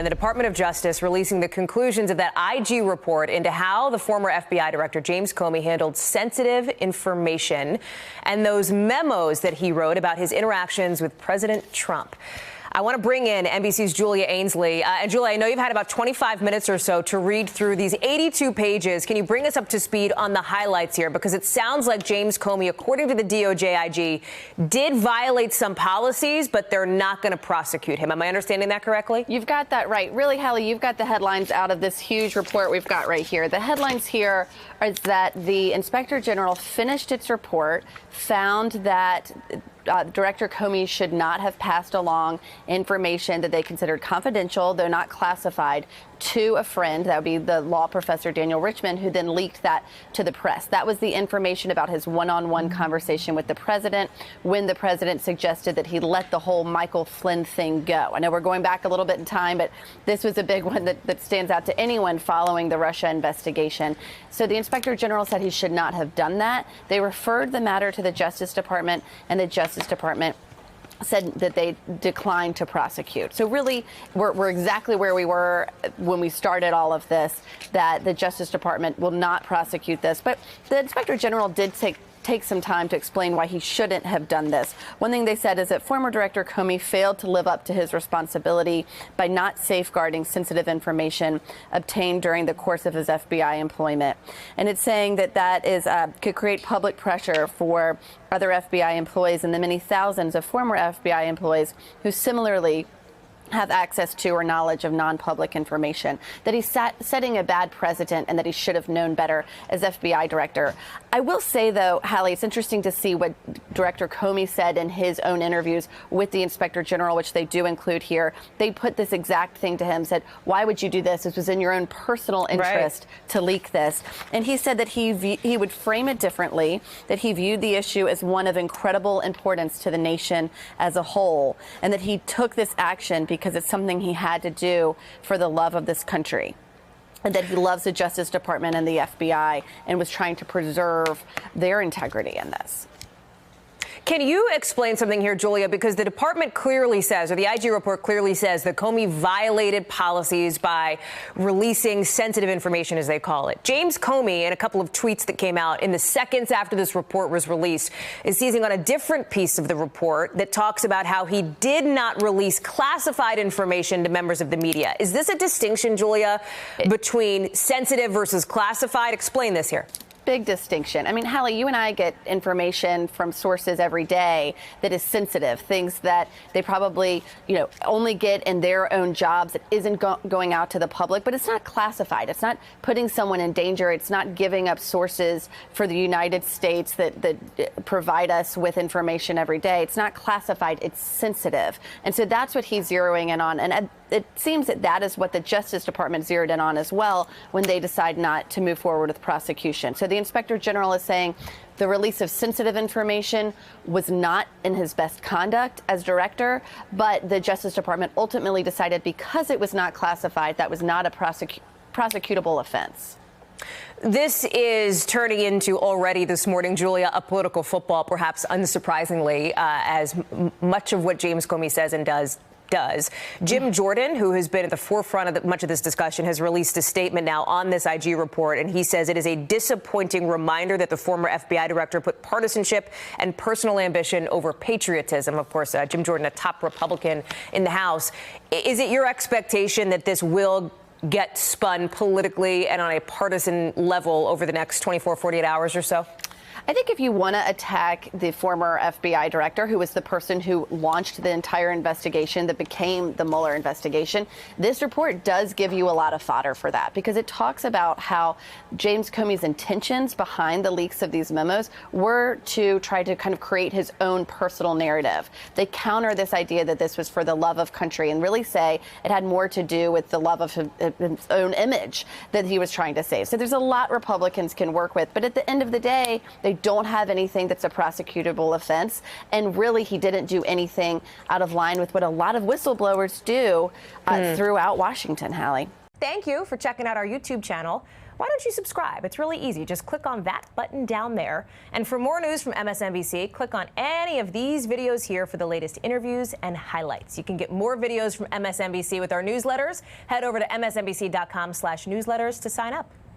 And the Department of Justice releasing the conclusions of that IG report into how the former FBI director James Comey handled sensitive information and those memos that he wrote about his interactions with President Trump. I want to bring in NBC's Julia Ainsley. And Julia, I know you've had about 25 minutes or so to read through these 82 pages. Can you bring us up to speed on the highlights here? Because it sounds like James Comey, according to the DOJ IG, did violate some policies, but they're not going to prosecute him. Am I understanding that correctly? You've got that right. Really, Hallie, you've got the headlines out of this huge report we've got right here. The headlines here is that the Inspector General finished its report, found that Director Comey should not have passed along information that they considered confidential, though not classified, to a friend. That would be the law professor Daniel Richman, who then leaked that to the press. That was the information about his one-on-one conversation with the president when the president suggested that he let the whole Michael Flynn thing go. I know we're going back a little bit in time, but this was a big one that stands out to anyone following the Russia investigation. So the Inspector General said he should not have done that. They referred the matter to the Justice Department, and the Justice Department said that they declined to prosecute. So really, we're exactly where we were when we started all of this, that the Justice Department will not prosecute this. But the Inspector General did take some time to explain why he shouldn't have done this. One thing they said is that former Director Comey failed to live up to his responsibility by not safeguarding sensitive information obtained during the course of his FBI employment. And it's saying that that is could create public pressure for other FBI employees and the many thousands of former FBI employees who similarly have access to or knowledge of non-public information, that he's setting a bad precedent and that he should have known better as FBI director. I will say, though, Hallie, it's interesting to see what Director Comey said in his own interviews with the Inspector General, which they do include here. They put this exact thing to him, said, why would you do this? This was in your own personal interest to leak this. And he said that he would frame it differently, that he viewed the issue as one of incredible importance to the nation as a whole, and that he took this action because it's something he had to do for the love of this country, and that he loves the Justice Department and the FBI and was trying to preserve their integrity in this. Can you explain something here, Julia? Because the department clearly says, or the IG report clearly says, that Comey violated policies by releasing sensitive information, as they call it. James Comey, in a couple of tweets that came out in the seconds after this report was released, is seizing on a different piece of the report that talks about how he did not release classified information to members of the media. Is this a distinction, Julia, between sensitive versus classified? Explain this here. Big distinction. I mean, Hallie, you and I get information from sources every day that is sensitive, things that they probably, only get in their own jobs that isn't going out to the public, but it's not classified. It's not putting someone in danger. It's not giving up sources for the United States that provide us with information every day. It's not classified. It's sensitive. And so that's what he's zeroing in on. And it seems that that is what the Justice Department zeroed in on as well when they decide not to move forward with prosecution. So the Inspector General is saying the release of sensitive information was not in his best conduct as director, but the Justice Department ultimately decided because it was not classified, that was not a prosecutable offense. This is turning into already this morning, Julia, a political football, perhaps unsurprisingly, as much of what James Comey says and does. Jim Jordan, who has been at the forefront of much of this discussion, has released a statement now on this IG report, and he says it is a disappointing reminder that the former FBI director put partisanship and personal ambition over patriotism. Of course, Jim Jordan, a top Republican in the House. Is it your expectation that this will get spun politically and on a partisan level over the next 24, 48 hours or so? I think if you want to attack the former FBI director, who was the person who launched the entire investigation that became the Mueller investigation, this report does give you a lot of fodder for that, because it talks about how James Comey's intentions behind the leaks of these memos were to try to kind of create his own personal narrative. They counter this idea that this was for the love of country and really say it had more to do with the love of his own image that he was trying to save. So there's a lot Republicans can work with. But at the end of the day, they don't have anything that's a prosecutable offense. And really, he didn't do anything out of line with what a lot of whistleblowers do throughout Washington, Hallie. Thank you for checking out our YouTube channel. Why don't you subscribe? It's really easy. Just click on that button down there. And for more news from MSNBC, click on any of these videos here for the latest interviews and highlights. You can get more videos from MSNBC with our newsletters. Head over to msnbc.com/newsletters to sign up.